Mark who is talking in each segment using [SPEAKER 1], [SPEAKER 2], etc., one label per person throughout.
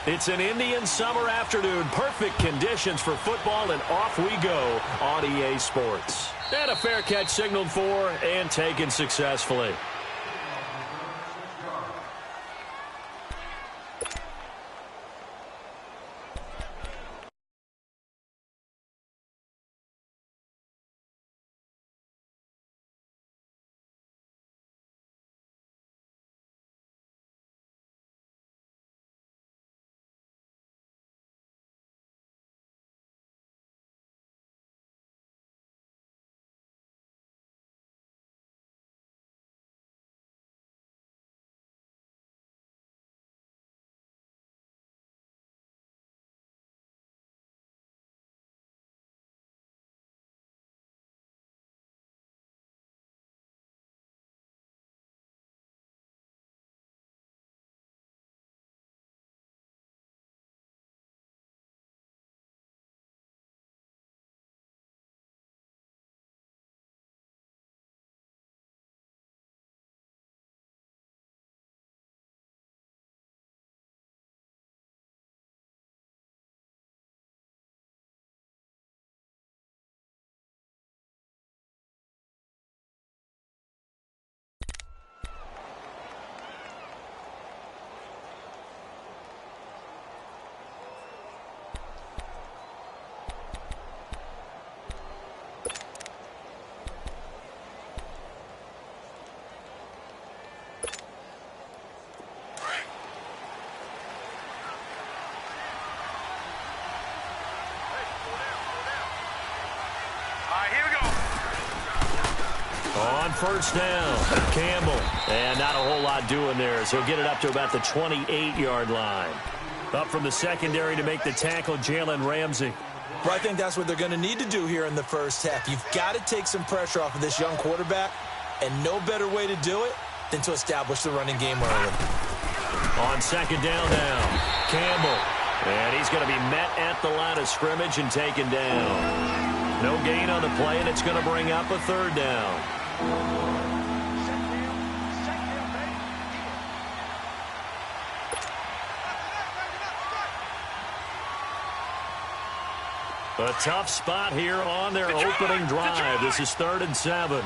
[SPEAKER 1] It's an Indian summer afternoon. Perfect conditions for football, and off we go on EA Sports. And a fair catch signaled for and taken successfully. On first down, Campbell. And not a whole lot doing there, so he'll get it up to about the 28-yard line. Up from the secondary to make the tackle, Jalen Ramsey.
[SPEAKER 2] Well, I think that's what they're going to need to do here in the first half. You've got to take some pressure off of this young quarterback, and no better way to do it than to establish the running game early.
[SPEAKER 1] On second down now, Campbell. And he's going to be met at the line of scrimmage and taken down. No gain on the play, and it's going to bring up a third down. A tough spot here on their opening drive. This is 3rd and 7.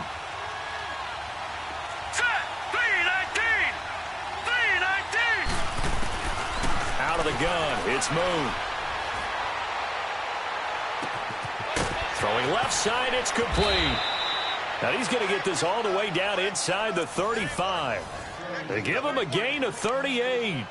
[SPEAKER 1] Out of the gun, it's Moon. Throwing left side, it's complete. Now he's going to get this all the way down inside the 35. They give him a gain of 38.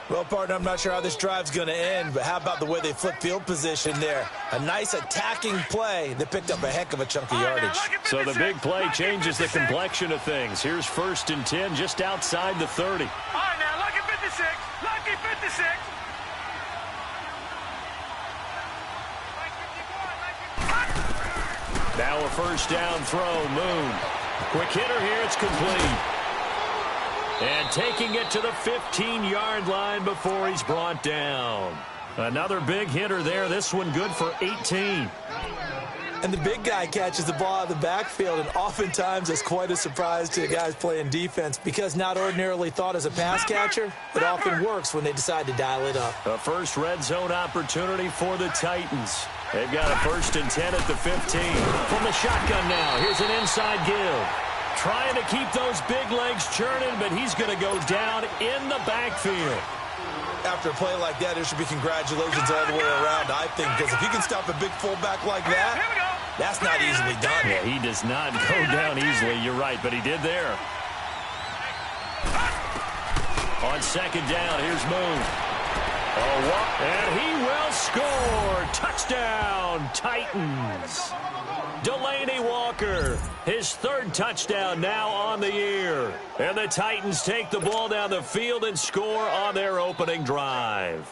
[SPEAKER 2] Well, partner, I'm not sure how this drive's going to end, but how about the way they flip field position there? A nice attacking play that picked up a heck of a chunk of yardage.
[SPEAKER 1] So the big play changes the complexion of things. Here's 1st and 10 just outside the 30.
[SPEAKER 3] All right, now, lucky 56. Lucky 56.
[SPEAKER 1] Now a first down throw, Moon. Quick hitter here, it's complete. And taking it to the 15-yard line before he's brought down. Another big hitter there, this one good for 18.
[SPEAKER 2] And the big guy catches the ball out of the backfield, and oftentimes it's quite a surprise to the guys playing defense because not ordinarily thought as a pass catcher, it often works when they decide to dial it up.
[SPEAKER 1] A first red zone opportunity for the Titans. They've got a 1st and 10 at the 15. From the shotgun now, here's an inside give. Trying to keep those big legs churning, but he's going to go down in the backfield.
[SPEAKER 2] After a play like that, there should be congratulations all the way around, I think, because if you can stop a big fullback like that, that's not easily done.
[SPEAKER 1] Yeah, he does not go down easily, you're right, but he did there. On second down, here's Moon. And he will score. Touchdown, Titans. Delaney Walker, his 3rd touchdown now on the year. And the Titans take the ball down the field and score on their opening drive.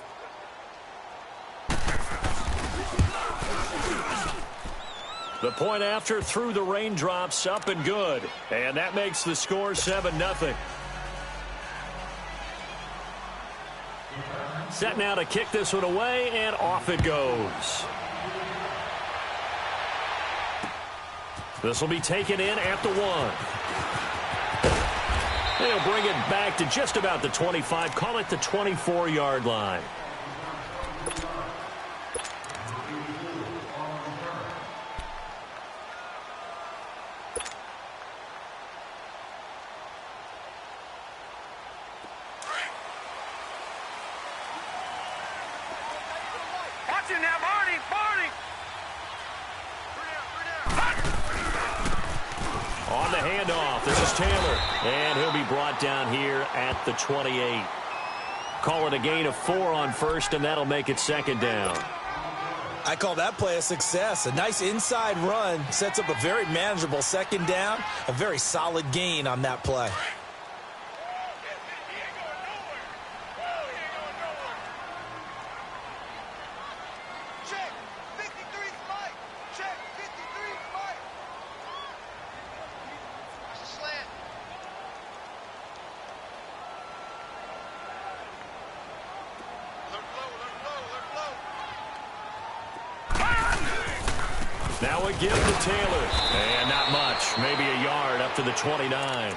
[SPEAKER 1] The point after through the raindrops, up and good. And that makes the score 7-0. Set now to kick this one away, and off it goes. This will be taken in at the 1. They'll bring it back to just about the 25, call it the 24-yard line.
[SPEAKER 3] Watch him now, Barney! Barney!
[SPEAKER 1] On the handoff, this is Taylor. And he'll be brought down here at the 28. Call it a gain of 4 on first, and that'll make it second down.
[SPEAKER 2] I call that play a success. A nice inside run sets up a very manageable second down. A very solid gain on that play.
[SPEAKER 3] Check! 53 Mike! Check! 53 Mike! Watch the slant. Let him blow, let him blow, let him blow.
[SPEAKER 1] Now a give to Taylor. And not much. Maybe a yard up to the 29.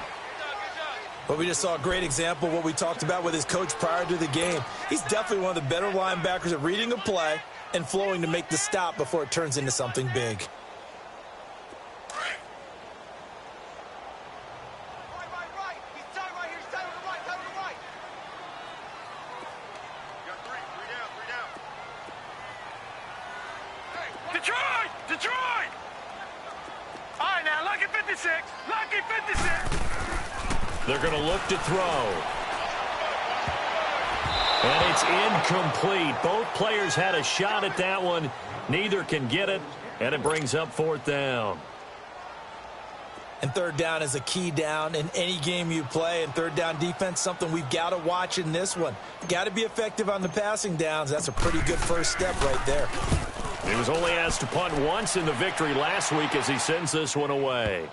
[SPEAKER 2] But we just saw a great example of what we talked about with his coach prior to the game. He's definitely one of the better linebackers at reading a play and flowing to make the stop before it turns into something big.
[SPEAKER 3] Right. He's tied right here. He's tied on the right. Tied on the right. You got three down. Detroit! Detroit! All right, now, lucky 56. Lucky 56.
[SPEAKER 1] They're going to look to throw. And it's incomplete. Both players had a shot at that one. Neither can get it, and it brings up fourth down.
[SPEAKER 2] And third down is a key down in any game you play. And third down defense, something we've got to watch in this one. Got to be effective on the passing downs. That's a pretty good first step right there.
[SPEAKER 1] He was only asked to punt once in the victory last week as he sends this one away.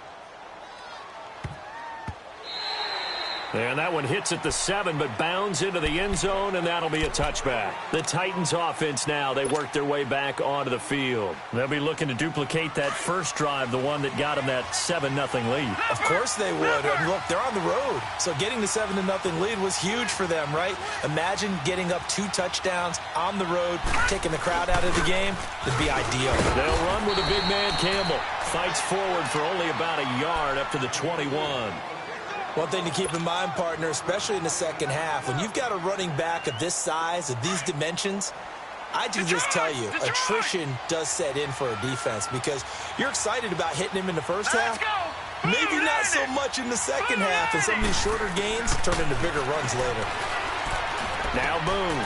[SPEAKER 1] And that one hits at the 7, but bounds into the end zone, and that'll be a touchback. The Titans offense now, they work their way back onto the field. They'll be looking to duplicate that first drive, the one that got them that 7-0 lead.
[SPEAKER 2] Of course they would. And look, they're on the road. So getting the 7-0 lead was huge for them, right? Imagine getting up 2 touchdowns on the road, taking the crowd out of the game. It'd be ideal.
[SPEAKER 1] They'll run with a big man, Campbell. Fights forward for only about a yard up to the 21.
[SPEAKER 2] One thing to keep in mind, partner, especially in the second half, when you've got a running back of this size, of these dimensions, I can just tell you, attrition does set in for a defense because you're excited about hitting him in the first half. Maybe not so much in the second half, and some of these shorter gains turn into bigger runs later.
[SPEAKER 1] Now Boone.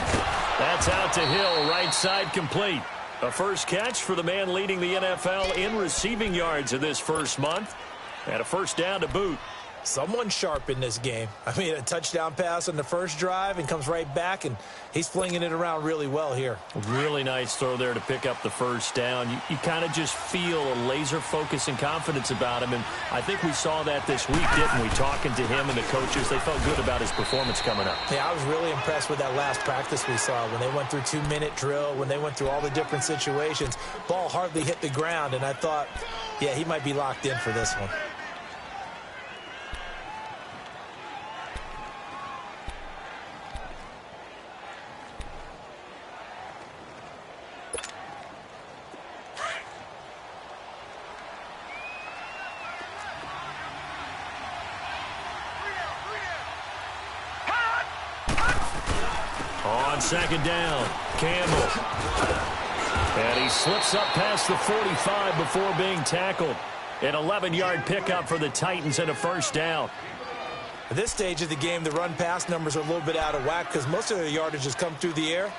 [SPEAKER 1] That's out to Hill, right side complete. A first catch for the man leading the NFL in receiving yards of this first month. And a first down to boot.
[SPEAKER 2] Someone sharp in this game. I mean, a touchdown pass on the first drive and comes right back, and he's flinging it around really well here.
[SPEAKER 1] Really nice throw there to pick up the first down. You kind of just feel a laser focus and confidence about him, and I think we saw that this week, didn't we? Talking to him and the coaches, they felt good about his performance coming up.
[SPEAKER 2] Yeah, I was really impressed with that last practice we saw when they went through 2-minute drill, when they went through all the different situations. Ball hardly hit the ground, and I thought, yeah, he might be locked in for this one.
[SPEAKER 1] On second down, Campbell. And he slips up past the 45 before being tackled. An 11-yard pickup for the Titans and a first down.
[SPEAKER 2] At this stage of the game, the run-pass numbers are a little bit out of whack because most of their yardage has come through the air.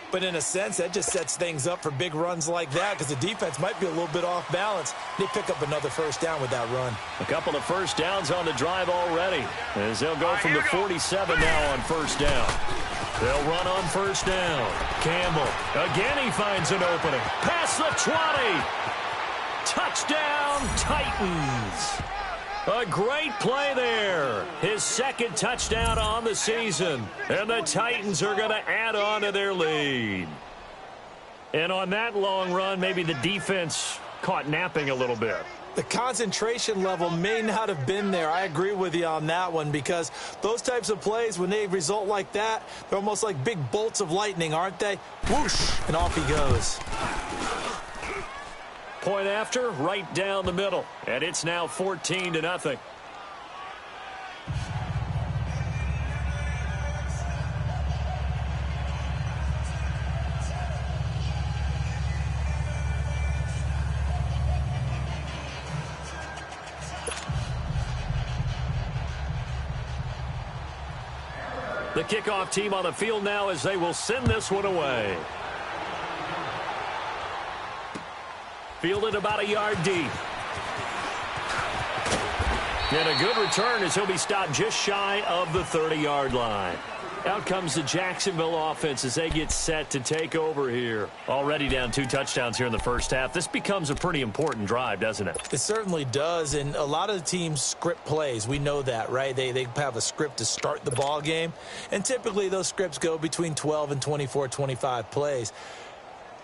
[SPEAKER 2] But in a sense, that just sets things up for big runs like that because the defense might be a little bit off balance. They pick up another first down with that run.
[SPEAKER 1] A couple of first downs on the drive already as they'll go from the 47 now on first down. They'll run on first down. Campbell, again he finds an opening. Past the 20. Touchdown, Titans. A great play there. His second touchdown on the season. And the Titans are going to add on to their lead. And on that long run, maybe the defense caught napping a little bit.
[SPEAKER 2] The concentration level may not have been there. I agree with you on that one, because those types of plays, when they result like that, they're almost like big bolts of lightning, aren't they? Whoosh, and off he goes.
[SPEAKER 1] Point after, right down the middle. And it's now 14-0. The kickoff team on the field now as they will send this one away. Fielded about a yard deep. And a good return as he'll be stopped just shy of the 30-yard line. Out comes the Jacksonville offense as they get set to take over here. Already down 2 touchdowns here in the first half. This becomes a pretty important drive, doesn't it?
[SPEAKER 2] It certainly does, and a lot of the teams script plays. We know that, right? They have a script to start the ball game, and typically those scripts go between 12 and 24, 25 plays.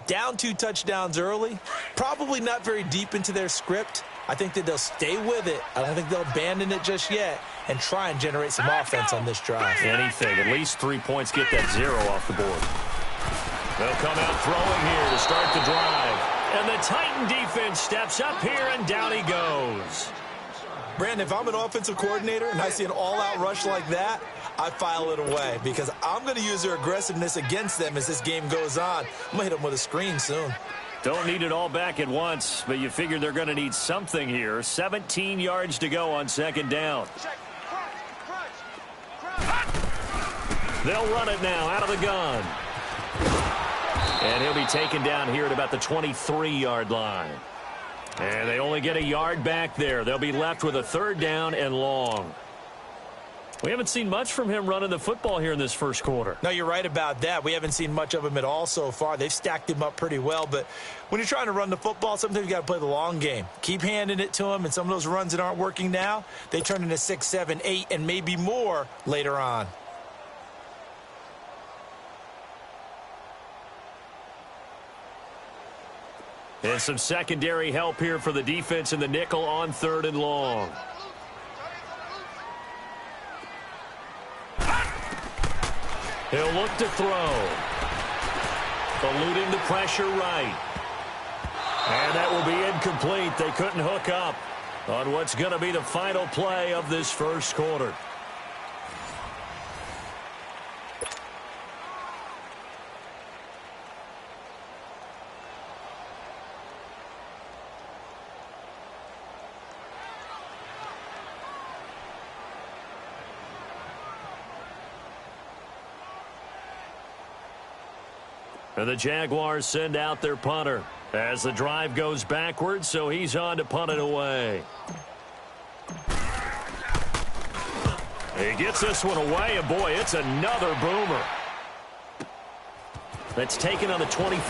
[SPEAKER 2] Down 2 touchdowns early, probably not very deep into their script. I think that they'll stay with it. I don't think they'll abandon it just yet and try and generate some offense on this drive.
[SPEAKER 1] Anything. At least 3 points, get that 0 off the board. They'll come out throwing here to start the drive. And the Titan defense steps up here, and down he goes.
[SPEAKER 2] Brandon, if I'm an offensive coordinator and I see an all-out rush like that, I file it away, because I'm going to use their aggressiveness against them as this game goes on. I'm going to hit them with a screen soon.
[SPEAKER 1] Don't need it all back at once, but you figure they're going to need something here. 17 yards to go on second down. They'll run it now out of the gun. And he'll be taken down here at about the 23-yard line. And they only get a yard back there. They'll be left with a 3rd down and long. We haven't seen much from him running the football here in this first quarter.
[SPEAKER 2] No, you're right about that. We haven't seen much of him at all so far. They've stacked him up pretty well, but when you're trying to run the football, sometimes you got to play the long game. Keep handing it to him, and some of those runs that aren't working now, they turn into 6, 7, 8, and maybe more later on.
[SPEAKER 1] And some secondary help here for the defense in the nickel on 3rd and long. He'll look to throw. Eluding the pressure right. And that will be incomplete. They couldn't hook up on what's going to be the final play of this first quarter. And the Jaguars send out their punter as the drive goes backwards, so he's on to punt it away. He gets this one away, and boy, it's another boomer. That's taken on the 25.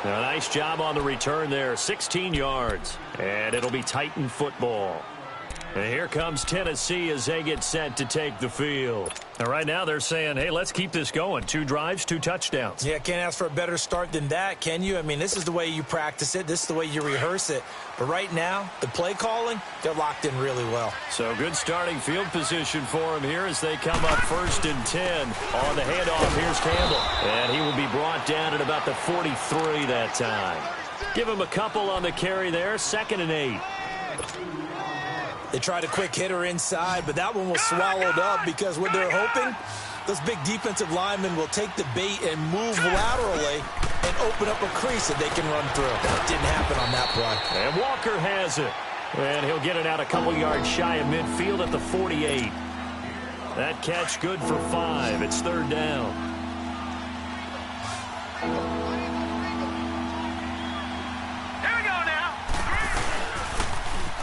[SPEAKER 1] A nice job on the return there, 16 yards. And it'll be Titan football. And here comes Tennessee as they get set to take the field. And right now they're saying, hey, let's keep this going. 2 drives, 2 touchdowns.
[SPEAKER 2] Yeah, can't ask for a better start than that, can you? I mean, this is the way you practice it. This is the way you rehearse it. But right now, the play calling, they're locked in really well.
[SPEAKER 1] So good starting field position for him here as they come up 1st and 10. On the handoff, here's Campbell. And he will be brought down at about the 43 that time. Give him a couple on the carry there, 2nd and 8.
[SPEAKER 2] They tried a quick hitter inside, but that one was swallowed up because what they're hoping, those big defensive linemen will take the bait and move laterally and open up a crease that they can run through. That didn't happen on that play.
[SPEAKER 1] And Walker has it. And he'll get it out a couple yards shy of midfield at the 48. That catch good for 5. It's 3rd down.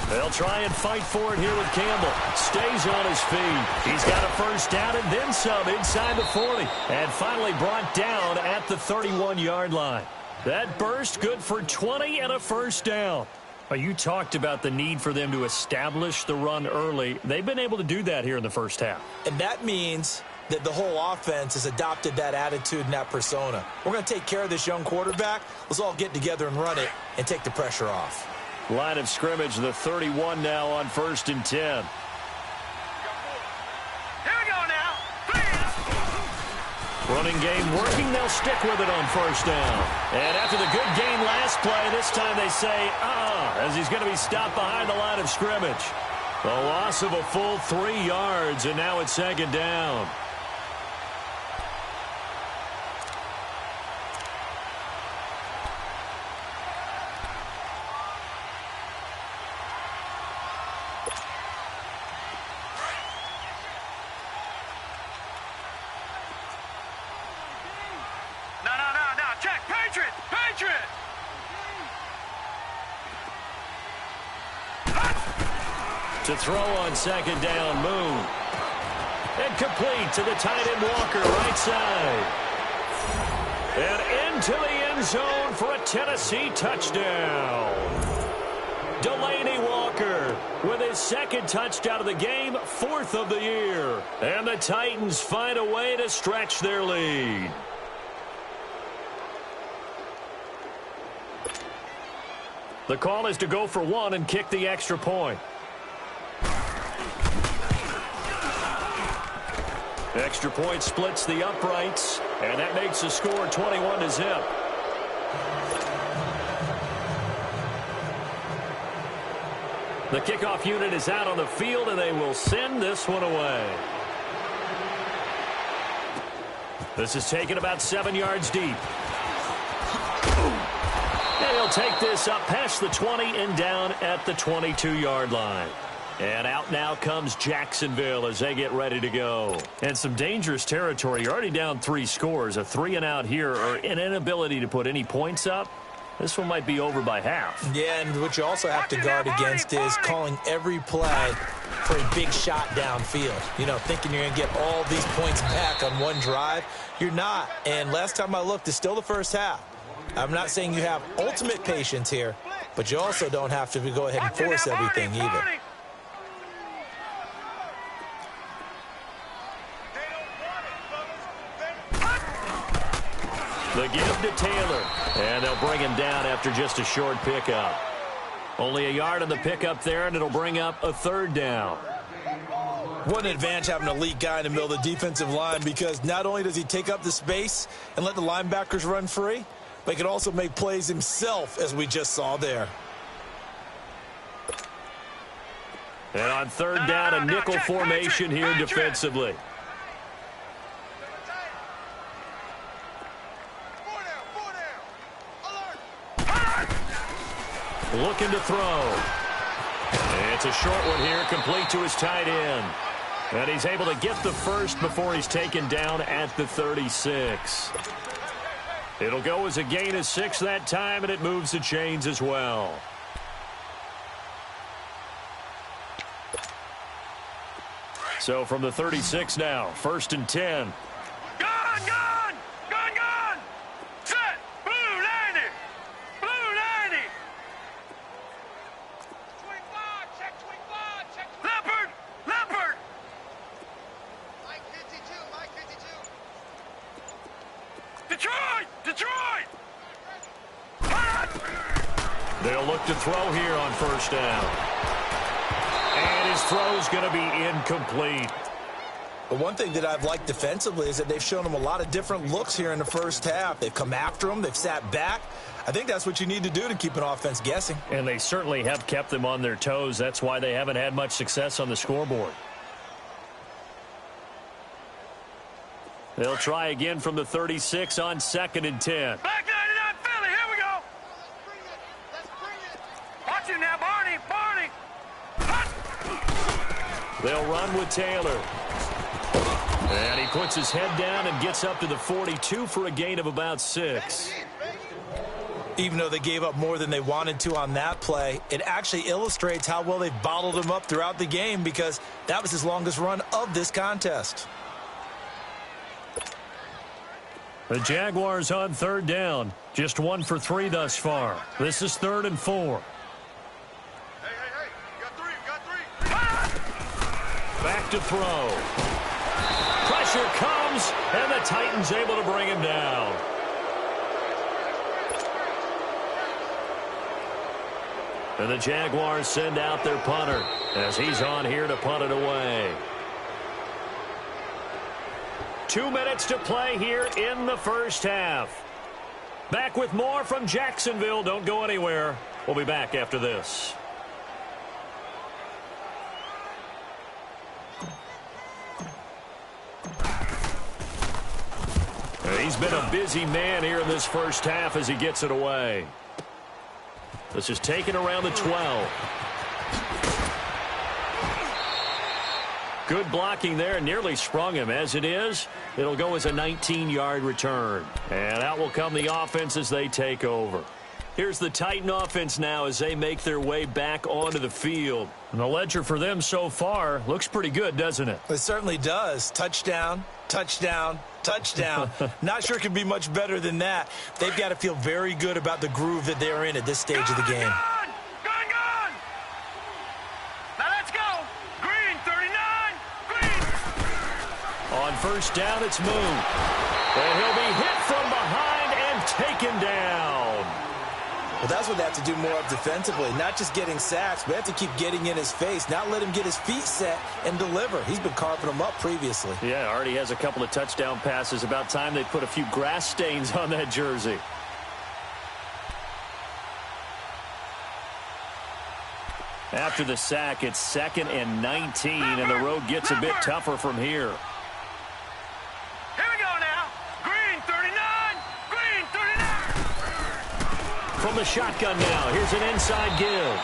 [SPEAKER 1] They'll try and fight for it here with Campbell. Stays on his feet. He's got a 1st down and then some inside the 40. And finally brought down at the 31-yard line. That burst good for 20 and a 1st down. Well, you talked about the need for them to establish the run early. They've been able to do that here in the first half.
[SPEAKER 2] And that means that the whole offense has adopted that attitude and that persona. We're going to take care of this young quarterback. Let's all get together and run it and take the pressure off.
[SPEAKER 1] Line of scrimmage, the 31 now on 1st and 10.
[SPEAKER 3] Here we go now.
[SPEAKER 1] Running game working. They'll stick with it on 1st down. And after the good game last play, this time they say, as he's going to be stopped behind the line of scrimmage. The loss of a full 3 yards, and now it's 2nd down.
[SPEAKER 3] No. Check. Patriot.
[SPEAKER 1] To throw on 2nd down, Moon. And complete to the tight end Walker, right side. And into the end zone for a Tennessee touchdown. Delaney Walker with his 2nd touchdown of the game, 4th of the year. And the Titans find a way to stretch their lead. The call is to go for 1 and kick the extra point. Extra point splits the uprights, and that makes the score 21-0. The kickoff unit is out on the field, and they will send this one away. This is taken about 7 yards deep. And he'll take this up past the 20 and down at the 22-yard line. And out now comes Jacksonville as they get ready to go. And some dangerous territory. You're already down 3 scores. A 3-and-out here, or an inability to put any points up. This one might be over by half.
[SPEAKER 2] Yeah, and what you also have to guard against is calling every play for a big shot downfield. You know, thinking you're going to get all these points back on one drive. You're not. And last time I looked, it's still the first half. I'm not saying you have ultimate patience here, but you also don't have to go ahead and force everything either.
[SPEAKER 1] The give to Taylor, and they'll bring him down after just a short pickup. Only a yard on the pickup there, and it'll bring up a 3rd down.
[SPEAKER 2] What an advantage having an elite guy in the middle of the defensive line, because not only does he take up the space and let the linebackers run free, but he can also make plays himself, as we just saw there.
[SPEAKER 1] And on 3rd down, a nickel formation here defensively. Looking to throw. It's a short one here, complete to his tight end. And he's able to get the first before he's taken down at the 36. It'll go as a gain of 6 that time, and it moves the chains as well. So from the 36 now, 1st and 10.
[SPEAKER 3] Gun! Set! Blue 90! Blue 90! 25, check 25! Leopard! Mike 52! Detroit!
[SPEAKER 1] They'll look to throw here on 1st down. And his throw's going to be incomplete.
[SPEAKER 2] But one thing that I've liked defensively is that they've shown him a lot of different looks here in the first half. They've come after him. They've sat back. I think that's what you need to do to keep an offense guessing.
[SPEAKER 1] And they certainly have kept them on their toes. That's why they haven't had much success on the scoreboard. They'll try again from the 36 on 2nd and 10.
[SPEAKER 3] Back 99 Philly, here we go! Let's bring it! Watch him now, Barney!
[SPEAKER 1] They'll run with Taylor. And he puts his head down and gets up to the 42 for a gain of about 6.
[SPEAKER 2] Even though they gave up more than they wanted to on that play, it actually illustrates how well they've bottled him up throughout the game, because that was his longest run of this contest.
[SPEAKER 1] The Jaguars on 3rd down. Just 1 for 3 thus far. This is 3rd and 4.
[SPEAKER 3] Hey, you got three!
[SPEAKER 1] Back to throw. pressure comes, and the Titans able to bring him down. And the Jaguars send out their punter as he's on here to punt it away. 2 minutes to play here in the first half. Back with more from Jacksonville. Don't go anywhere. We'll be back after this. He's been a busy man here in this first half as he gets it away. This is taken around the 12. Good blocking there, nearly sprung him. As it is, it'll go as a 19-yard return. And out will come the offense as they take over. Here's the Titan offense now as they make their way back onto the field. And the ledger for them so far looks pretty good, doesn't it?
[SPEAKER 2] It certainly does. Touchdown, touchdown, touchdown. Not sure it can be much better than that. They've got to feel very good about the groove that they're in at this stage of the game.
[SPEAKER 3] Gone! Now let's go! Green, 39! Green!
[SPEAKER 1] On first down, it's Moon. And he'll be hit from behind and taken down.
[SPEAKER 2] Well, that's what they have to do more of defensively. Not just getting sacks, but they have to keep getting in his face, not let him get his feet set and deliver. He's been carving them up previously.
[SPEAKER 1] Yeah, already has a couple of touchdown passes. About time they put a few grass stains on that jersey. After the sack, it's 2nd and 19, and the road gets a bit tougher from here.
[SPEAKER 3] Here we go now! Green, 39! Green, 39!
[SPEAKER 1] From the shotgun now, here's an inside give.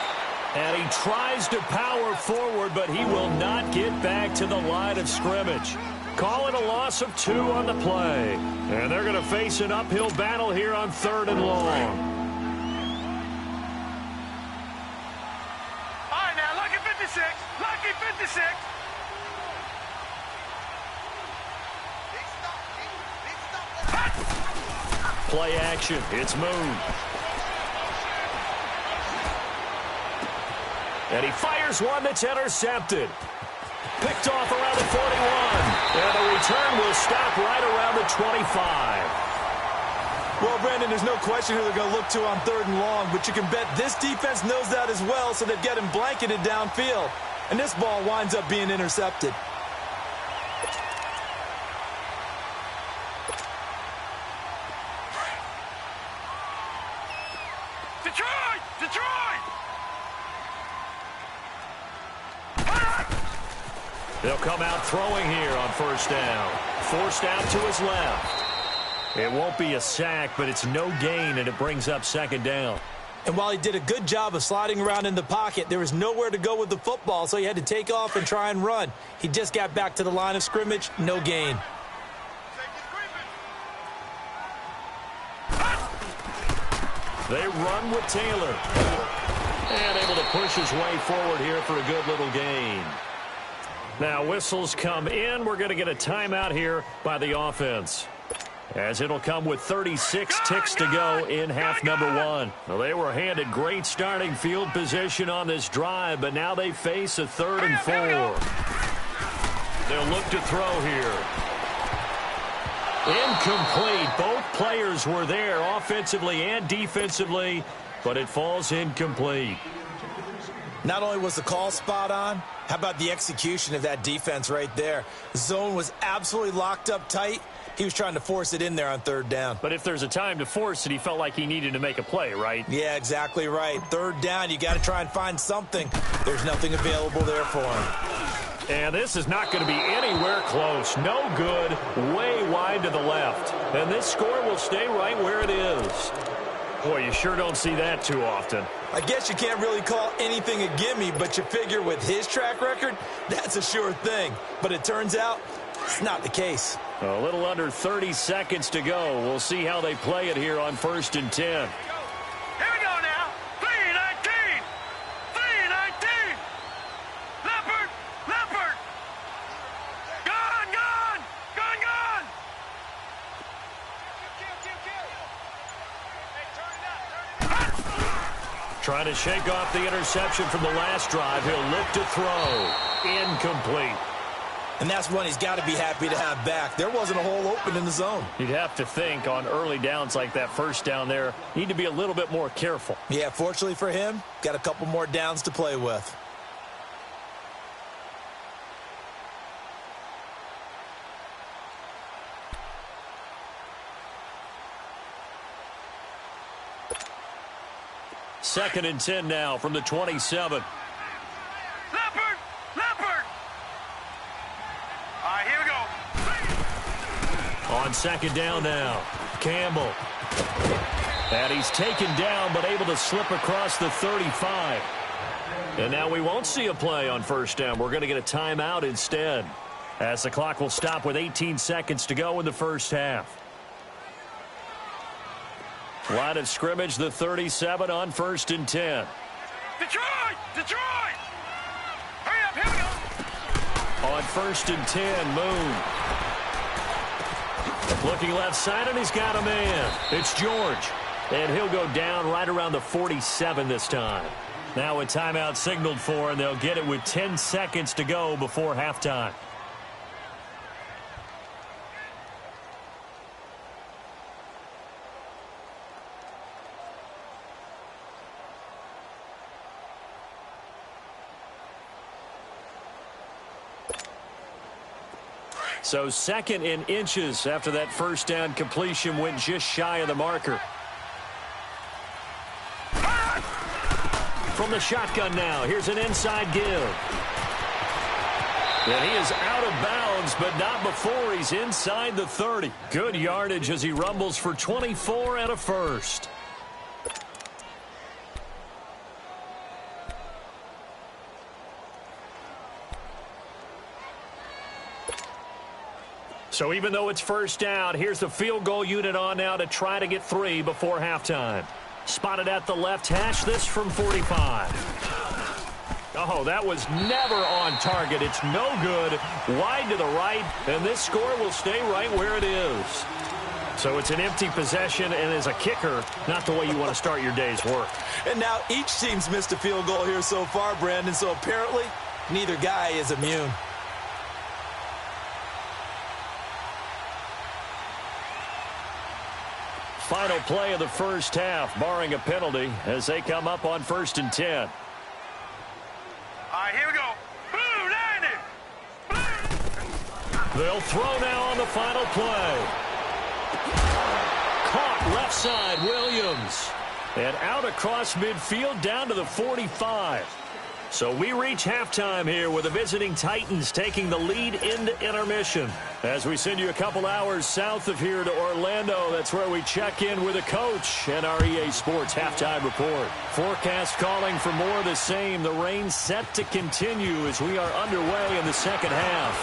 [SPEAKER 1] And he tries to power forward, but he will not get back to the line of scrimmage. Call it a loss of 2 on the play. And they're going to face an uphill battle here on 3rd and long.
[SPEAKER 3] All right, now, lucky 56. Lucky 56.
[SPEAKER 1] Play action. It's Moon. And he fires one that's intercepted. Picked off around the 41. And the return will stop right around the 25.
[SPEAKER 2] Well, Brandon, there's no question who they're going to look to on 3rd and long, but you can bet this defense knows that as well, so they've got him blanketed downfield. And this ball winds up being intercepted.
[SPEAKER 3] Detroit! Detroit!
[SPEAKER 1] They'll come out throwing here on first down. Forced out to his left. It won't be a sack, but it's no gain, and it brings up 2nd down.
[SPEAKER 2] And while he did a good job of sliding around in the pocket, there was nowhere to go with the football, so he had to take off and try and run. He just got back to the line of scrimmage, no gain.
[SPEAKER 1] They run with Taylor. And able to push his way forward here for a good little gain. Now whistles come in. We're going to get a timeout here by the offense, as it'll come with 36 ticks to go in half number 1. Well, they were handed great starting field position on this drive, but now they face a 3rd and 4. They'll look to throw here. Incomplete. Both players were there offensively and defensively, but it falls incomplete.
[SPEAKER 2] Not only was the call spot on, how about the execution of that defense right there? The zone was absolutely locked up tight. He was trying to force it in there on 3rd down.
[SPEAKER 1] But if there's a time to force it, he felt like he needed to make a play, right?
[SPEAKER 2] Yeah, exactly right. 3rd down, you got to try and find something. There's nothing available there for him.
[SPEAKER 1] And this is not going to be anywhere close. No good, way wide to the left. And this score will stay right where it is. Boy, you sure don't see that too often.
[SPEAKER 2] I guess you can't really call anything a gimme, but you figure with his track record, that's a sure thing. But it turns out it's not the case.
[SPEAKER 1] A little under 30 seconds to go. We'll see how they play it here on 1st and 10.
[SPEAKER 3] Here we go now. 3-19. 3-19. Leopard. Leopard. Gone. Gone. Gone. Gone.
[SPEAKER 1] Trying to shake off the interception from the last drive. He'll look to throw. Incomplete.
[SPEAKER 2] And that's one he's got to be happy to have back. There wasn't a hole open in the zone.
[SPEAKER 1] You'd have to think on early downs like that first down there, need to be a little bit more careful.
[SPEAKER 2] Yeah, fortunately for him, got a couple more downs to play with.
[SPEAKER 1] Second and 10 now from the 27.
[SPEAKER 3] Leopard! Leopard! All right, here we go.
[SPEAKER 1] On second down now, Campbell. And he's taken down but able to slip across the 35. And now we won't see a play on first down. We're going to get a timeout instead, as the clock will stop with 18 seconds to go in the first half. Line of scrimmage, the 37 on first and 10.
[SPEAKER 3] Detroit! Detroit! Hurry up, here we go.
[SPEAKER 1] On first and 10, Moon. Looking left side, and he's got a man. It's George. And he'll go down right around the 47 this time. Now a timeout signaled for, and they'll get it with 10 seconds to go before halftime. So second in inches after that first down completion went just shy of the marker. From the shotgun now, here's an inside give. And he is out of bounds, but not before he's inside the 30. Good yardage as he rumbles for 24 and a first. So even though it's first down, here's the field goal unit on now to try to get 3 before halftime. Spotted at the left hash, this from 45. Oh, that was never on target. It's no good. Wide to the right, and this score will stay right where it is. So it's an empty possession, and as a kicker, not the way you want to start your day's work.
[SPEAKER 2] And now each team's missed a field goal here so far, Brandon, so apparently neither guy is immune.
[SPEAKER 1] Final play of the first half, barring a penalty, as they come up on first and 10.
[SPEAKER 3] All right, here we go. Blue, landing. Blue.
[SPEAKER 1] They'll throw now on the final play. Caught left side, Williams. And out across midfield down to the 45. So we reach halftime here with the visiting Titans taking the lead into intermission. As we send you a couple hours south of here to Orlando, that's where we check in with a coach and our EA Sports halftime report. Forecast calling for more of the same. The rain set to continue as we are underway in the second half.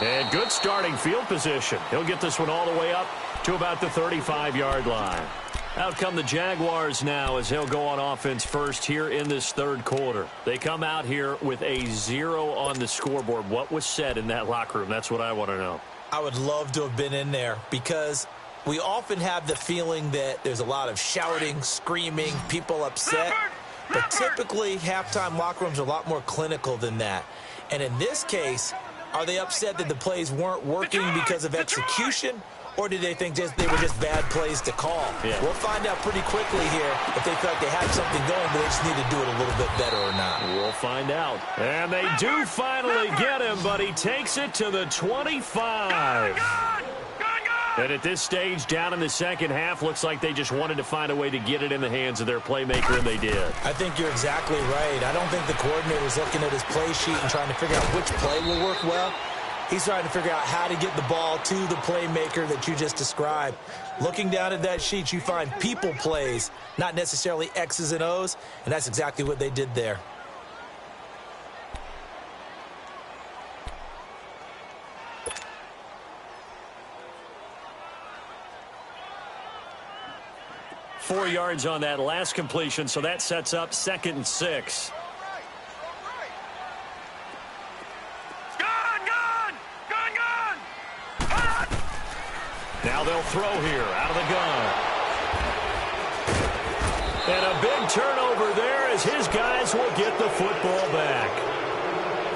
[SPEAKER 1] And good starting field position. He'll get this one all the way up to about the 35-yard line. Out come the Jaguars now as they'll go on offense first here in this third quarter. They come out here with a 0 on the scoreboard. What was said in that locker room? That's what I want to know.
[SPEAKER 2] I would love to have been in there because we often have the feeling that there's a lot of shouting, screaming, people upset. But typically, halftime locker rooms are a lot more clinical than that. And in this case, are they upset that the plays weren't working because of execution? Or did they think they were just bad plays to call?
[SPEAKER 1] Yeah.
[SPEAKER 2] We'll find out pretty quickly here if they felt like they had something going, but they just need to do it a little bit better or not.
[SPEAKER 1] We'll find out. And they do finally get him, but he takes it to the 25. And at this stage, down in the second half, looks like they just wanted to find a way to get it in the hands of their playmaker, and they did.
[SPEAKER 2] I think you're exactly right. I don't think the coordinator's looking at his play sheet and trying to figure out which play will work well. He's trying to figure out how to get the ball to the playmaker that you just described. Looking down at that sheet, you find people plays, not necessarily X's and O's, and that's exactly what they did there.
[SPEAKER 1] Four yards on that last completion, so that sets up 2nd and 6. Now they'll throw here out of the gun. And a big turnover there as his guys will get the football back.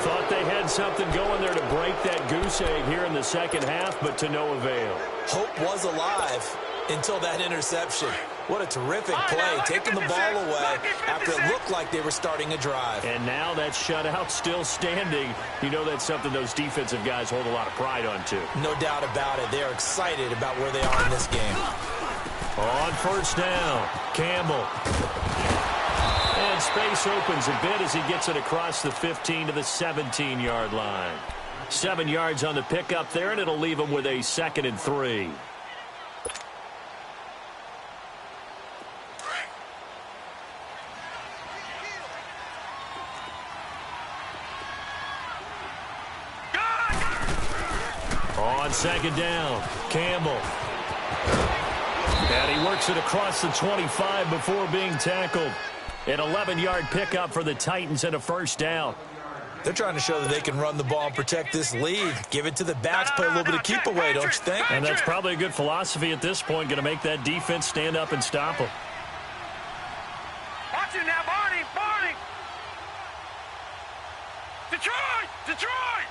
[SPEAKER 1] Thought they had something going there to break that goose egg here in the second half, but to no avail.
[SPEAKER 2] Hope was alive until that interception. What a terrific play, taking the ball away after it looked like they were starting a drive.
[SPEAKER 1] And now that shutout still standing. You know that's something those defensive guys hold a lot of pride on, too.
[SPEAKER 2] No doubt about it. They are excited about where they are in this game.
[SPEAKER 1] On first down, Campbell. And space opens a bit as he gets it across the 15 to the 17-yard line. 7 yards on the pickup there, and it'll leave him with a 2nd and 3. On second down, Campbell. And he works it across the 25 before being tackled. An 11-yard pickup for the Titans and a first down.
[SPEAKER 2] They're trying to show that they can run the ball and protect this lead. Give it to the backs, play a little bit of keep away, don't you think?
[SPEAKER 1] And that's probably a good philosophy at this point, going to make that defense stand up and stop them.
[SPEAKER 3] Watch it now, Barney, Barney. Detroit, Detroit.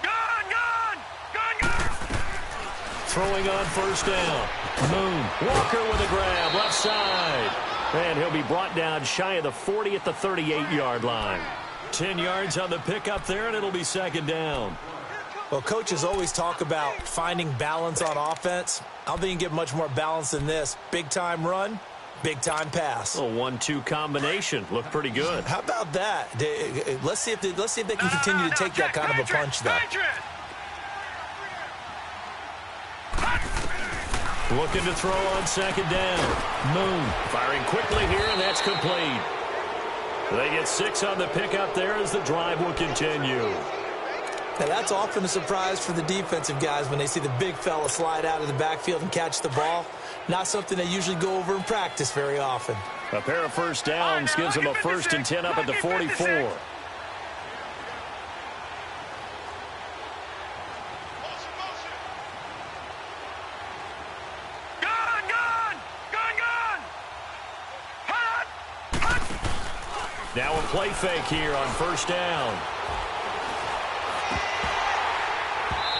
[SPEAKER 3] Gun, gun, gun, gun.
[SPEAKER 1] Throwing on first down. Moon. Walker with a grab, left side. And he'll be brought down shy of the 40 at the 38-yard line. 10 yards on the pickup there, and it'll be second down.
[SPEAKER 2] Well, coaches always talk about finding balance on offense. I don't think you can get much more balance than this. Big-time run, big-time pass.
[SPEAKER 1] A 1-2 combination. Looked pretty good.
[SPEAKER 2] How about that? Let's see if they can continue to take that kind of a punch, though.
[SPEAKER 1] Looking to throw on second down. Moon firing quickly here, and that's complete. They get 6 on the pickup there as the drive will continue.
[SPEAKER 2] Now, that's often a surprise for the defensive guys when they see the big fella slide out of the backfield and catch the ball. Not something they usually go over in practice very often.
[SPEAKER 1] A pair of first downs gives them a 1st and 10 up at the 44. Now a play fake here on first down.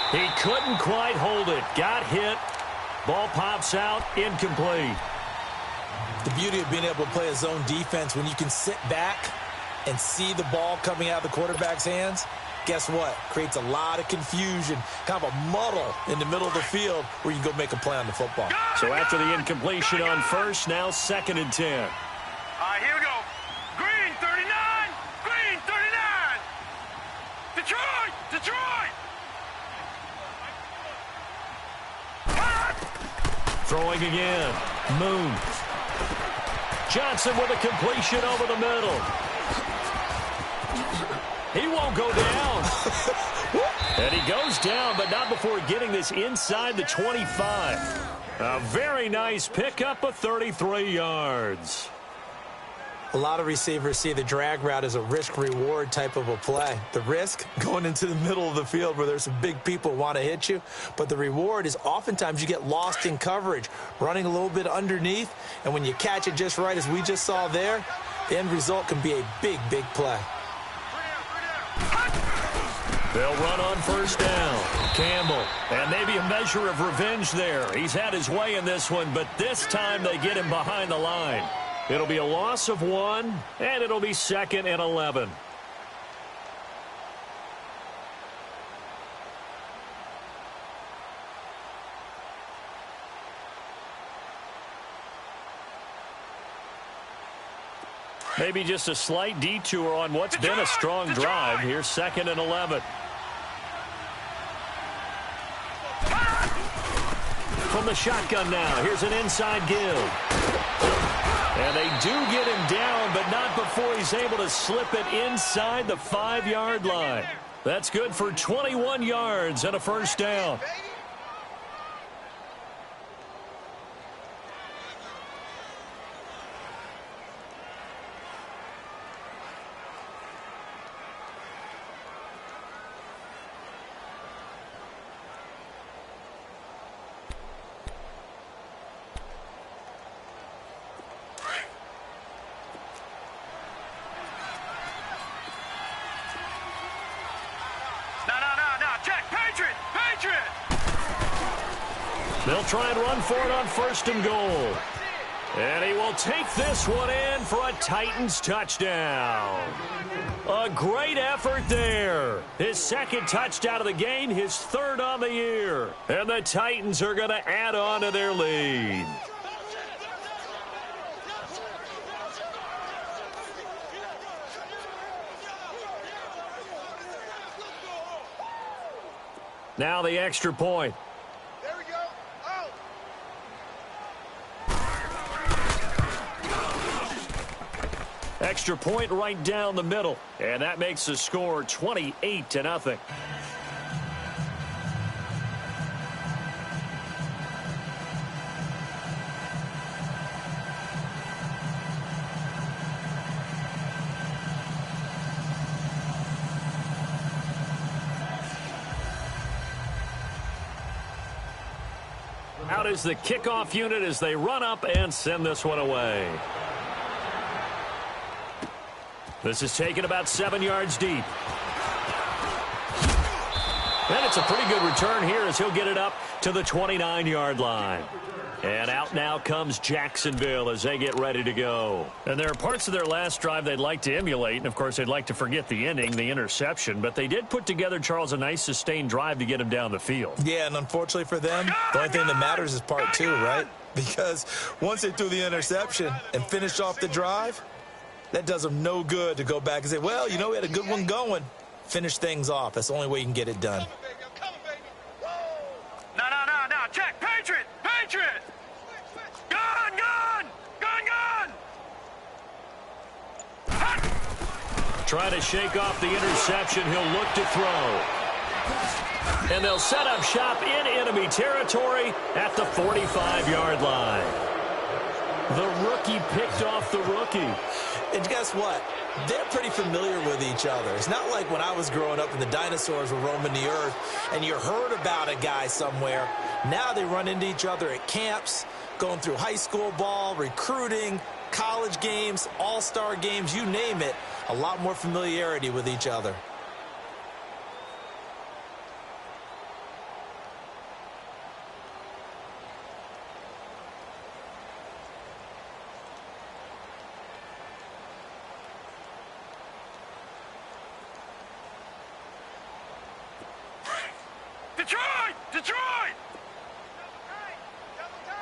[SPEAKER 1] He couldn't quite hold it. Got hit. Ball pops out. Incomplete.
[SPEAKER 2] The beauty of being able to play a zone defense when you can sit back and see the ball coming out of the quarterback's hands, guess what? Creates a lot of confusion, kind of a muddle in the middle of the field where you can go make a play on the football.
[SPEAKER 1] So after the incompletion on first, now 2nd and 10.
[SPEAKER 3] All right, here we go. Green, 39. Green, 39. Detroit, Detroit.
[SPEAKER 1] Throwing again. Moon. Johnson with a completion over the middle. He won't go down. And he goes down, but not before getting this inside the 25. A very nice pickup of 33 yards.
[SPEAKER 2] A lot of receivers see the drag route as a risk-reward type of a play. The risk, going into the middle of the field where there's some big people who want to hit you. But the reward is oftentimes you get lost in coverage, running a little bit underneath. And when you catch it just right, as we just saw there, the end result can be a big, big play.
[SPEAKER 1] They'll run on first down. Campbell. And maybe a measure of revenge there. He's had his way in this one, but this time they get him behind the line. It'll be a loss of 1, and it'll be 2nd and 11. Maybe just a slight detour on what's been a strong drive. Here's 2nd and 11. From the shotgun now, here's an inside give. And they do get him down, but not before he's able to slip it inside the 5-yard line. That's good for 21 yards and a first down. They'll try and run for it on 1st and goal. And he will take this one in for a Titans touchdown. A great effort there. His 2nd touchdown of the game, his 3rd on the year. And the Titans are going to add on to their lead. Now the extra point.
[SPEAKER 3] There we go. Oh.
[SPEAKER 1] Extra point right down the middle. And that makes the score 28-0. Out is the kickoff unit as they run up and send this one away. This is taken about 7 yards deep. And it's a pretty good return here as he'll get it up to the 29-yard line. And out now comes Jacksonville as they get ready to go. And there are parts of their last drive they'd like to emulate. And, of course, they'd like to forget the ending, the interception. But they did put together, Charles, a nice sustained drive to get him down the field.
[SPEAKER 2] Yeah, and unfortunately for them, the only thing that matters is part 2, right? Because once they threw the interception and finished off the drive, that does them no good to go back and say, well, you know, we had a good one going. Finish things off. That's the only way you can get it done.
[SPEAKER 3] No. Check. Patriot. Gun.
[SPEAKER 1] Trying to shake off the interception. He'll look to throw. And they'll set up shop in enemy territory at the 45-yard line. The rookie picked off the rookie.
[SPEAKER 2] And guess what? They're pretty familiar with each other. It's not like when I was growing up and the dinosaurs were roaming the earth and you heard about a guy somewhere. Now they run into each other at camps, going through high school ball, recruiting, college games, all-star games, you name it. A lot more familiarity with each other.
[SPEAKER 3] Detroit!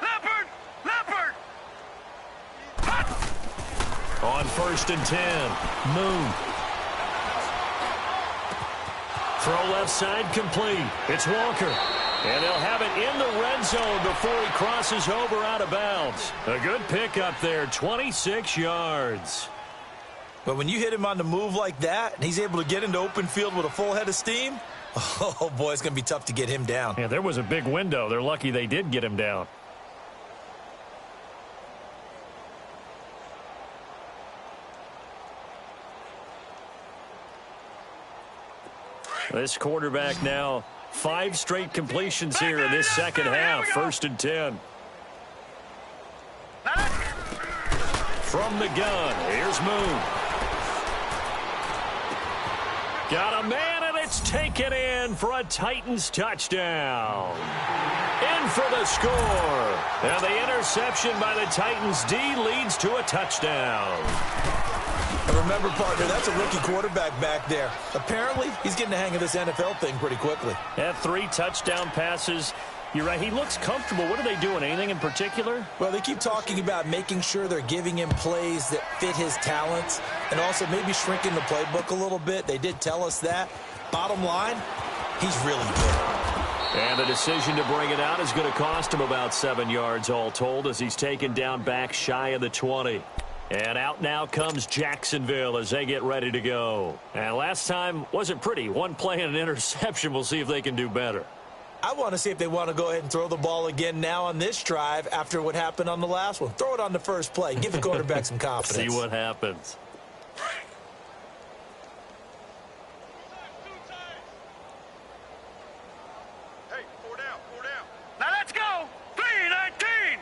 [SPEAKER 3] Leopard!
[SPEAKER 1] On 1st and 10, Moon. Throw left side complete. It's Walker. And they'll have it in the red zone before he crosses over out of bounds. A good pickup there, 26 yards.
[SPEAKER 2] But when you hit him on the move like that, and he's able to get into open field with a full head of steam, oh, boy, it's going to be tough to get him down.
[SPEAKER 1] Yeah, there was a big window. They're lucky they did get him down. This quarterback now, 5 straight completions here in this second half. 1st and 10. From the gun, here's Moon. Got a man, and it's taken in for a Titans touchdown. In for the score. And the interception by the Titans D leads to a touchdown.
[SPEAKER 2] And remember, partner, that's a rookie quarterback back there. Apparently, he's getting the hang of this NFL thing pretty quickly.
[SPEAKER 1] Had 3 touchdown passes. You're right, he looks comfortable. What are they doing? Anything in particular?
[SPEAKER 2] Well, they keep talking about making sure they're giving him plays that fit his talents and also maybe shrinking the playbook a little bit. They did tell us that. Bottom line, he's really good.
[SPEAKER 1] And the decision to bring it out is going to cost him about 7 yards all told as he's taken down back shy of the 20. And out now comes Jacksonville as they get ready to go. And last time wasn't pretty. 1 play and an interception. We'll see if they can do better.
[SPEAKER 2] I want to see if they want to go ahead and throw the ball again now on this drive after what happened on the last one. Throw it on the first play. Give the quarterback some confidence.
[SPEAKER 1] See what happens.
[SPEAKER 3] Hey, 4 down. Now let's go. 3-19.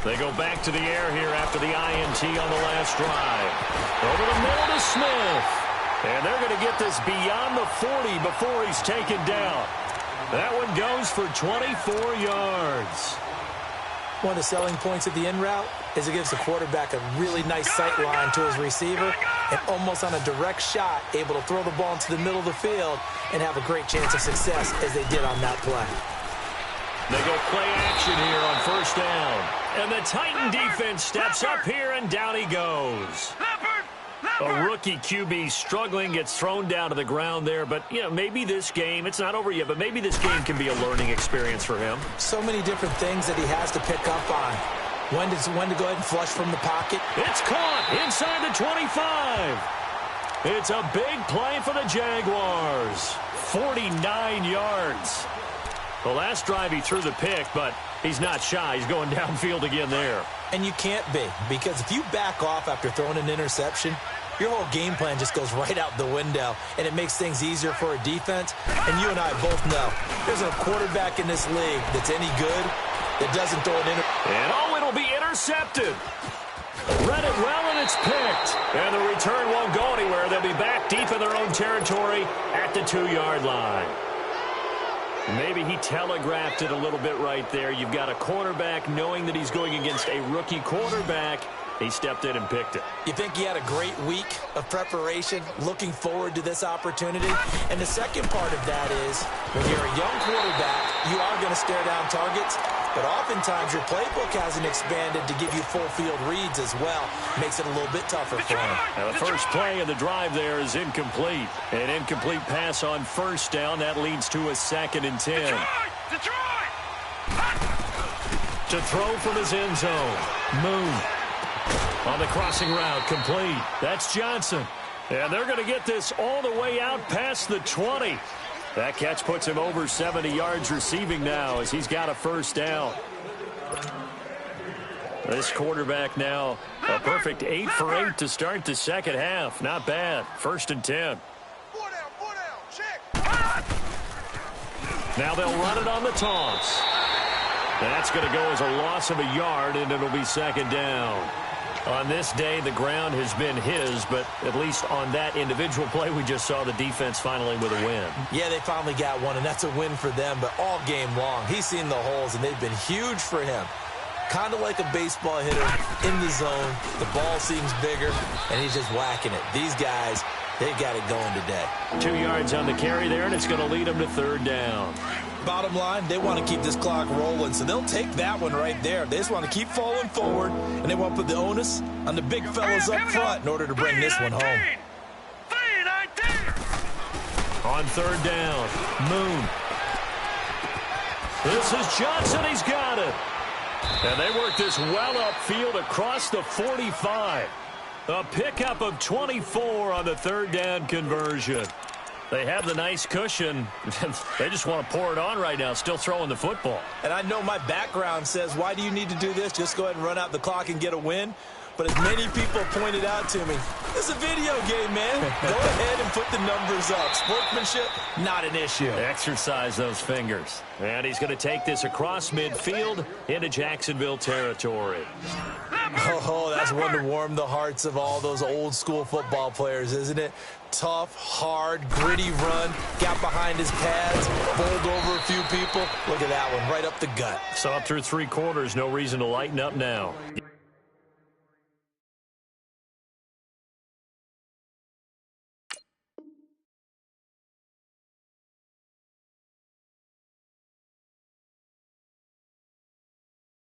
[SPEAKER 1] They go back to the air here after the INT on the last drive. Over the middle to Smith. And they're going to get this beyond the 40 before he's taken down. That one goes for 24 yards.
[SPEAKER 2] One of the selling points of the in route is it gives the quarterback a really nice sight line to his receiver and almost on a direct shot able to throw the ball into the middle of the field and have a great chance of success as they did on that play.
[SPEAKER 1] They go play action here on first down. And the Titan defense steps up here, and down he goes. A rookie QB struggling, gets thrown down to the ground there. But, you know, maybe this game, it's not over yet, but maybe this game can be a learning experience for him.
[SPEAKER 2] So many different things that he has to pick up on. When to go ahead and flush from the pocket.
[SPEAKER 1] It's caught inside the 25. It's a big play for the Jaguars. 49 yards. The last drive he threw the pick, but he's not shy. He's going downfield again there.
[SPEAKER 2] And you can't be, because if you back off after throwing an interception, your whole game plan just goes right out the window, and it makes things easier for a defense. And you and I both know there's a quarterback in this league that's any good that doesn't throw an interception.
[SPEAKER 1] And oh, it'll be intercepted. Read it well, and it's picked. And the return won't go anywhere. They'll be back deep in their own territory at the 2-yard line. Maybe he telegraphed it a little bit right there. You've got a quarterback knowing that he's going against a rookie quarterback. He stepped in and picked it.
[SPEAKER 2] You think he had a great week of preparation, looking forward to this opportunity? And the second part of that is, when you're a young quarterback, you are going to stare down targets, but oftentimes your playbook hasn't expanded to give you full field reads as well. Makes it a little bit tougher for him.
[SPEAKER 1] Now the first play of the drive there is incomplete. An incomplete pass on first down. That leads to a 2nd and 10.
[SPEAKER 3] Detroit!
[SPEAKER 1] To throw from his end zone. Moon. On the crossing route, complete. That's Johnson. And they're going to get this all the way out past the 20. That catch puts him over 70 yards receiving now as he's got a first down. This quarterback now a perfect 8 for 8 to start the second half. Not bad. 1st and 10.
[SPEAKER 3] Four down, check.
[SPEAKER 1] Now they'll run it on the toss. That's going to go as a loss of a yard, and it'll be 2nd down. On this day, the ground has been his, but at least on that individual play, we just saw the defense finally with a win.
[SPEAKER 2] Yeah, they finally got one, and that's a win for them, but all game long, he's seen the holes, and they've been huge for him. Kind of like a baseball hitter in the zone. The ball seems bigger, and he's just whacking it. These guys, they got it going today. 2
[SPEAKER 1] yards on the carry there, and it's going to lead them to 3rd down.
[SPEAKER 2] Bottom line, they want to keep this clock rolling, so they'll take that one right there. They just want to keep falling forward, and they want to put the onus on the big fellas up front in order to bring this one home.
[SPEAKER 3] 3-19.
[SPEAKER 1] On 3rd down, Moon. This is Johnson. He's got it. And they work this well upfield across the 45. A pickup of 24 on the 3rd down conversion. They have the nice cushion. They just want to pour it on right now, still throwing the football.
[SPEAKER 2] And I know my background says, why do you need to do this? Just go ahead and run out the clock and get a win. But as many people pointed out to me, it's a video game, man. Go ahead and put the numbers up. Sportsmanship, not an issue.
[SPEAKER 1] Exercise those fingers. And he's going to take this across midfield into Jacksonville territory.
[SPEAKER 2] Oh, that's one to warm the hearts of all those old school football players, isn't it? Tough, hard, gritty run. Got behind his pads, bowled over a few people. Look at that one, right up the gut.
[SPEAKER 1] So up through 3 quarters, no reason to lighten up now.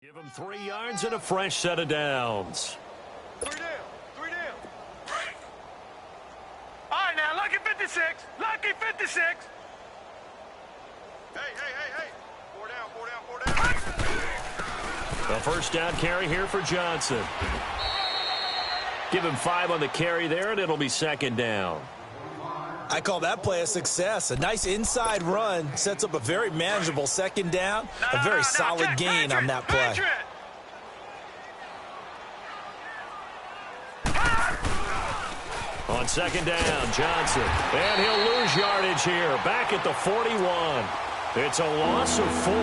[SPEAKER 1] Give him 3 yards and a fresh set of downs.
[SPEAKER 3] 3 down. All right, now, lucky 56. Lucky 56. Hey. 4 down.
[SPEAKER 1] A first down carry here for Johnson. Give him 5 on the carry there, and it'll be 2nd down.
[SPEAKER 2] I call that play a success. A nice inside run sets up a very manageable 2nd down. A very solid gain on that play.
[SPEAKER 1] On 2nd down, Johnson. And he'll lose yardage here. Back at the 41. It's a loss of 4.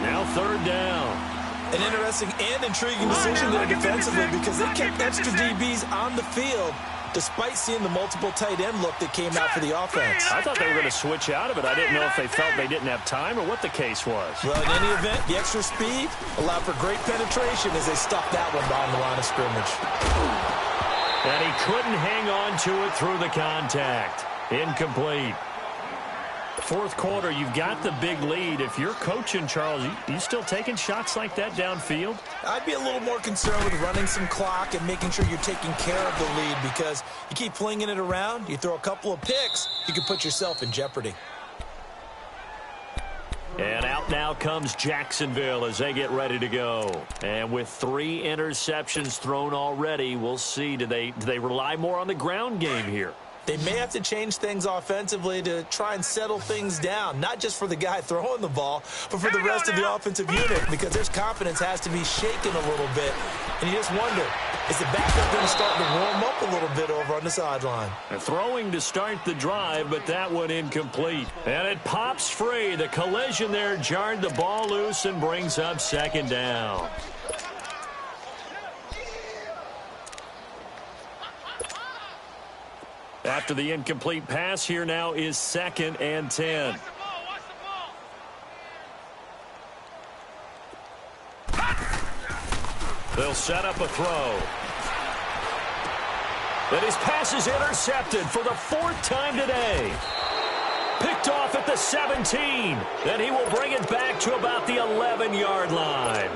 [SPEAKER 1] Now 3rd down.
[SPEAKER 2] An interesting and intriguing decision there defensively because they kept extra DBs on the field despite seeing the multiple tight end look that came out for the offense.
[SPEAKER 1] I thought they were going to switch out of it. I didn't know if they felt they didn't have time or what the case was.
[SPEAKER 2] Well, in any event, the extra speed allowed for great penetration as they stuffed that one behind the line of scrimmage.
[SPEAKER 1] And he couldn't hang on to it through the contact. Incomplete. Fourth quarter, you've got the big lead. If you're coaching, Charles, you still taking shots like that downfield?
[SPEAKER 2] I'd be a little more concerned with running some clock and making sure you're taking care of the lead, because you keep flinging it around, you throw a couple of picks, you can put yourself in jeopardy.
[SPEAKER 1] And out now comes Jacksonville as they get ready to go. And with 3 interceptions thrown already, we'll see. Do they rely more on the ground game here?
[SPEAKER 2] They may have to change things offensively to try and settle things down, not just for the guy throwing the ball, but for the rest of the offensive unit, because their confidence has to be shaken a little bit. And you just wonder, is the backup going to start to warm up a little bit over on the sideline?
[SPEAKER 1] Throwing to start the drive, but that one incomplete. And it pops free. The collision there jarred the ball loose and brings up second down. After the incomplete pass, here now is 2nd and 10. They'll set up a throw. And his pass is intercepted for the 4th time today. Picked off at the 17. Then he will bring it back to about the 11-yard line.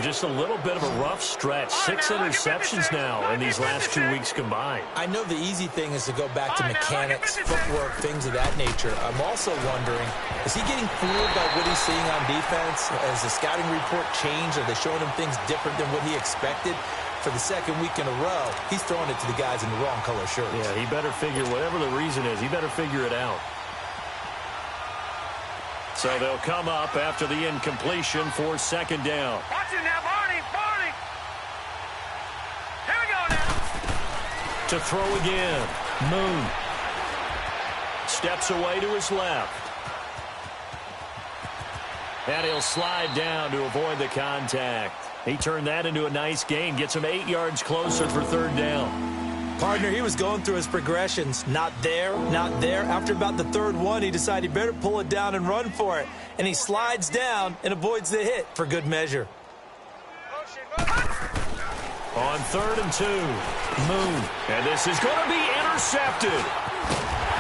[SPEAKER 1] Just a little bit of a rough stretch. 6 interceptions now in these last 2 weeks combined.
[SPEAKER 2] I know the easy thing is to go back to mechanics, footwork, things of that nature. I'm also wondering, is he getting fooled by what he's seeing on defense? Has the scouting report changed? Are they showing him things different than what he expected? For the 2nd week in a row, he's throwing it to the guys in the wrong color shirts.
[SPEAKER 1] Yeah, he better figure, whatever the reason is, he better figure it out. So they'll come up after the incompletion for 2nd down.
[SPEAKER 3] Watch it now, Barney. Here we go now.
[SPEAKER 1] To throw again. Moon. Steps away to his left. And he'll slide down to avoid the contact. He turned that into a nice gain. Gets him 8 yards closer for 3rd down.
[SPEAKER 2] Partner, he was going through his progressions. Not there, not there. After about the 3rd one, he decided he better pull it down and run for it. And he slides down and avoids the hit for good measure.
[SPEAKER 1] On 3rd and 2, Moon. And this is going to be intercepted.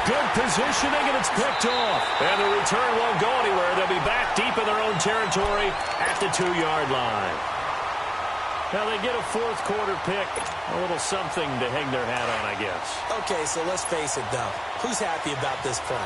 [SPEAKER 1] Good positioning, and it's picked off. And the return won't go anywhere. They'll be back deep in their own territory at the 2-yard line. Now they get a 4th quarter pick, a little something to hang their hat on, I guess.
[SPEAKER 2] Okay, so let's face it, though. Who's happy about this play?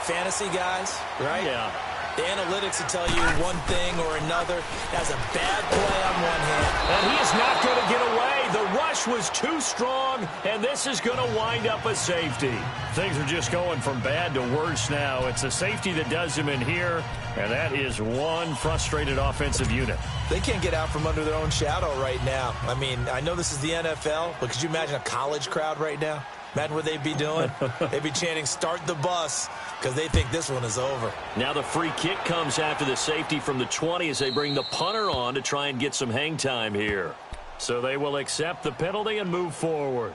[SPEAKER 2] Fantasy guys, right?
[SPEAKER 1] Yeah.
[SPEAKER 2] The analytics will tell you one thing or another. That's a bad play on one hand.
[SPEAKER 1] And he is not going to get away. The rush was too strong, and this is going to wind up a safety. Things are just going from bad to worse now. It's a safety that does him in here, and that is one frustrated offensive unit.
[SPEAKER 2] They can't get out from under their own shadow right now. I mean, I know this is the NFL, but could you imagine a college crowd right now? Imagine what they'd be doing. They'd be chanting, "Start the bus," because they think this one is over.
[SPEAKER 1] Now the free kick comes after the safety from the 20 as they bring the punter on to try and get some hang time here. So they will accept the penalty and move forward.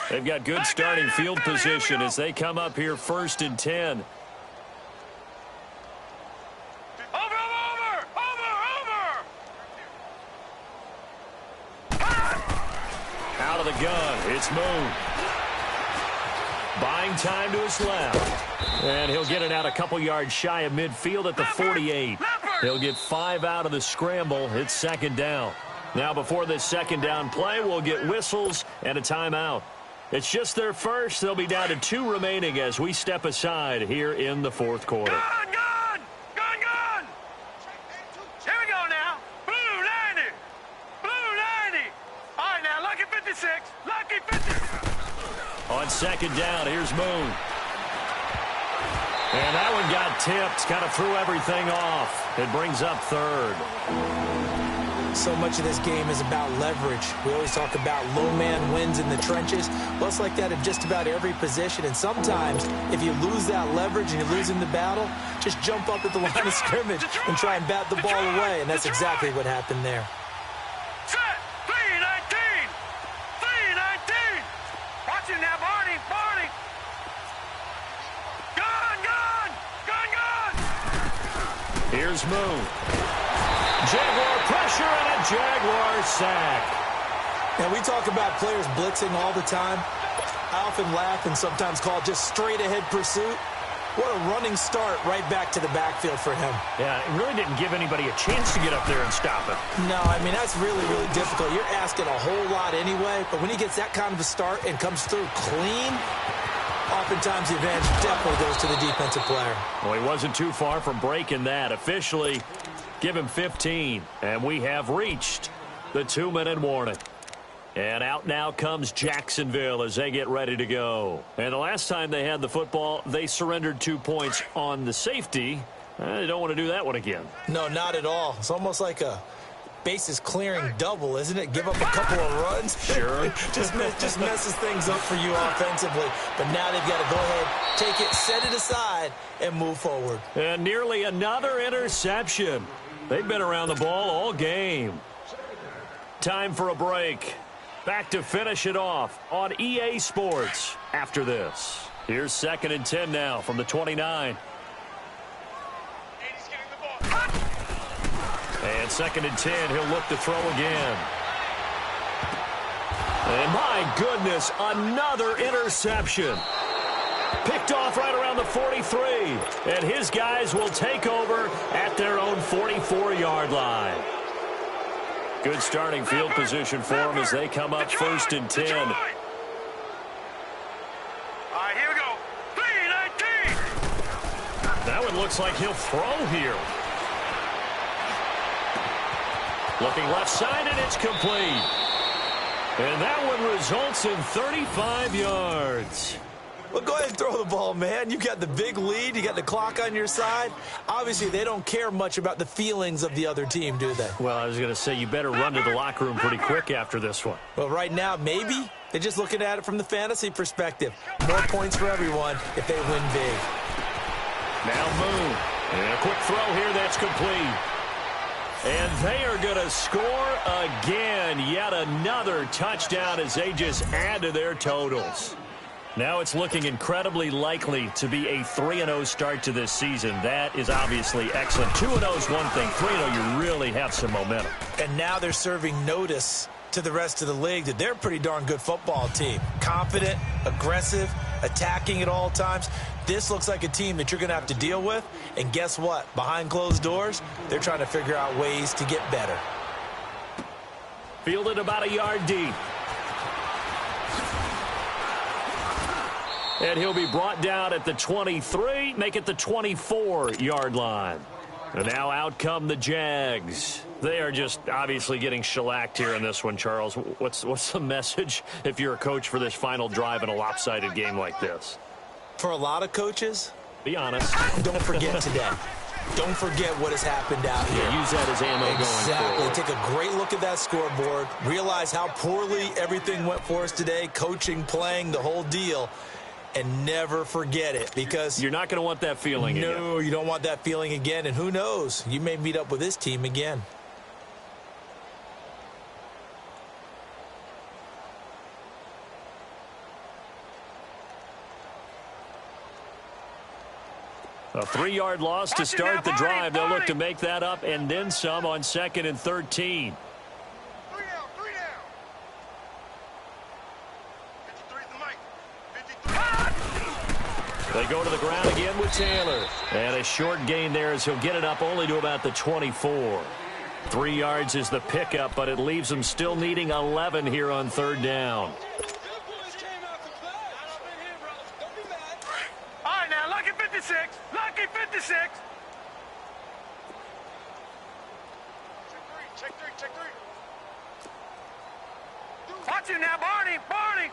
[SPEAKER 1] They've got good starting field position as they come up here 1st and 10. Out of the gun, it's Moon. Buying time to his left. And he'll get it out a couple yards shy of midfield at the 48. He'll get 5 out of the scramble. It's 2nd down. Now before this 2nd down play, we'll get whistles and a timeout. It's just their first. They'll be down to 2 remaining as we step aside here in the 4th quarter.
[SPEAKER 3] Gun! Here we go now. Blue 90. Blue 90. All right, now, lucky 56. Lucky 56.
[SPEAKER 1] On 2nd down, here's Moon. And that one got tipped. Kind of threw everything off. It brings up 3rd.
[SPEAKER 2] So much of this game is about leverage. We always talk about low man wins in the trenches. Well, it's like that in just about every position. And sometimes, if you lose that leverage and you're losing the battle, just jump up at the line of scrimmage and try and bat the ball away. And that's exactly what happened there.
[SPEAKER 3] Set. 3-19. 3-19. Watch him now, Barney. Barney. Gun, gun. Gun, gun.
[SPEAKER 1] Here's Moon. Jaguar pressure and a Jaguar sack.
[SPEAKER 2] Now, we talk about players blitzing all the time. I often laugh and sometimes call it just straight-ahead pursuit. What a running start right back to the backfield for him.
[SPEAKER 1] Yeah, it really didn't give anybody a chance to get up there and stop it.
[SPEAKER 2] No, I mean, that's really, really difficult. You're asking a whole lot anyway, but when he gets that kind of a start and comes through clean, oftentimes the advantage definitely goes to the defensive player.
[SPEAKER 1] Well, he wasn't too far from breaking that. Officially, give him 15, and we have reached the 2-minute warning. And out now comes Jacksonville as they get ready to go. And the last time they had the football, they surrendered 2 points on the safety. They don't want to do that one again.
[SPEAKER 2] No, not at all. It's almost like a bases clearing double, isn't it? Give up a couple of runs.
[SPEAKER 1] Sure.
[SPEAKER 2] just messes things up for you offensively. But now they've got to go ahead, take it, set it aside, and move forward.
[SPEAKER 1] And nearly another interception. They've been around the ball all game. Time for a break. Back to finish it off on EA Sports after this. Here's 2nd and 10 now from the 29. And 2nd and 10, he'll look to throw again. And my goodness, another interception. Picked off right around the 43. And his guys will take over at their own 44-yard line. Good starting field position for them as they come up 1st and 10.
[SPEAKER 3] All right, here we go. 3-19.
[SPEAKER 1] That one looks like he'll throw here. Looking left side, and it's complete. And that one results in 35 yards.
[SPEAKER 2] Well, go ahead and throw the ball, man. You got the big lead. You got the clock on your side. Obviously, they don't care much about the feelings of the other team, do they?
[SPEAKER 1] Well, I was going to say, you better run to the locker room pretty quick after this one.
[SPEAKER 2] Well, right now, maybe. They're just looking at it from the fantasy perspective. More points for everyone if they win big.
[SPEAKER 1] Now Moon. And a quick throw here that's complete. And they are going to score again. Yet another touchdown as they just add to their totals. Now it's looking incredibly likely to be a 3-0 start to this season. That is obviously excellent. 2-0 is one thing. 3-0, you really have some momentum.
[SPEAKER 2] And now they're serving notice to the rest of the league that they're a pretty darn good football team. Confident, aggressive, attacking at all times. This looks like a team that you're going to have to deal with. And guess what? Behind closed doors, they're trying to figure out ways to get better.
[SPEAKER 1] Fielded about a yard deep. And he'll be brought down at the 23, make it the 24-yard line. And now out come the Jags. They are just obviously getting shellacked here in this one, Charles. What's the message if you're a coach for this final drive in a lopsided game like this?
[SPEAKER 2] For a lot of coaches,
[SPEAKER 1] be honest.
[SPEAKER 2] Don't forget today. Don't forget what has happened out here.
[SPEAKER 1] Yeah, use that as ammo going forward.
[SPEAKER 2] Take a great look at that scoreboard. Realize how poorly everything went for us today. Coaching, playing, the whole deal. And never forget it, because
[SPEAKER 1] you're not going to want that feeling again.
[SPEAKER 2] No, you don't want that feeling again. And who knows? You may meet up with this team again.
[SPEAKER 1] A 3-yard loss to start the drive. They'll look to make that up and then some on 2nd and 13. They go to the ground again with Taylor. And a short gain there as he'll get it up only to about the 24. 3 yards is the pickup, but it leaves them still needing 11 here on 3rd down.
[SPEAKER 3] All right, now, lucky 56. Lucky 56. Check three. Watch him now, Barney. Barney.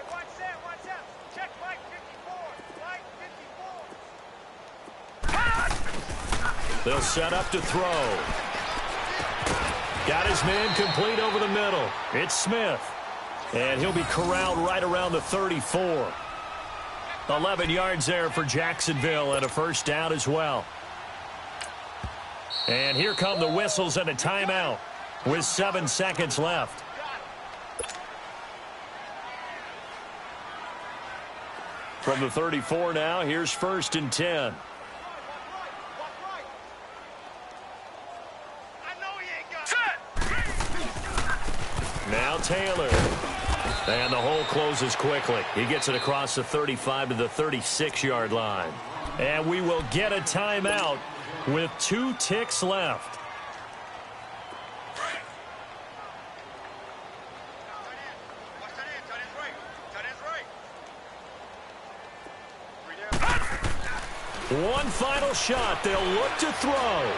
[SPEAKER 3] Watch out. Check Mike 54. Mike 54.
[SPEAKER 1] They'll set up to throw. Got his man complete over the middle. It's Smith. And he'll be corralled right around the 34. 11 yards there for Jacksonville and a first down as well. And here come the whistles and a timeout with 7 seconds left. From the 34 now, here's 1st and 10. Now Taylor. And the hole closes quickly. He gets it across the 35 to the 36-yard line. And we will get a timeout with 2 ticks left. One final shot. They'll look to throw.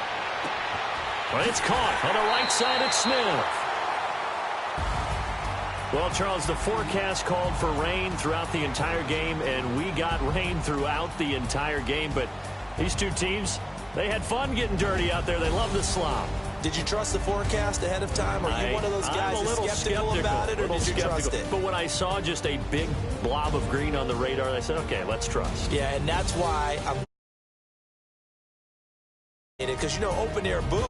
[SPEAKER 1] But it's caught on the right side at Smith. Well, Charles, the forecast called for rain throughout the entire game, and we got rain throughout the entire game. But these two teams, they had fun getting dirty out there. They love the slop.
[SPEAKER 2] Did you trust the forecast ahead of time? Are you one of those guys that's skeptical about it, or did you trust it?
[SPEAKER 1] But when I saw just a big blob of green on the radar, I said, okay, let's trust.
[SPEAKER 2] Yeah, and that's why I'm... Because, you know, open-air boot.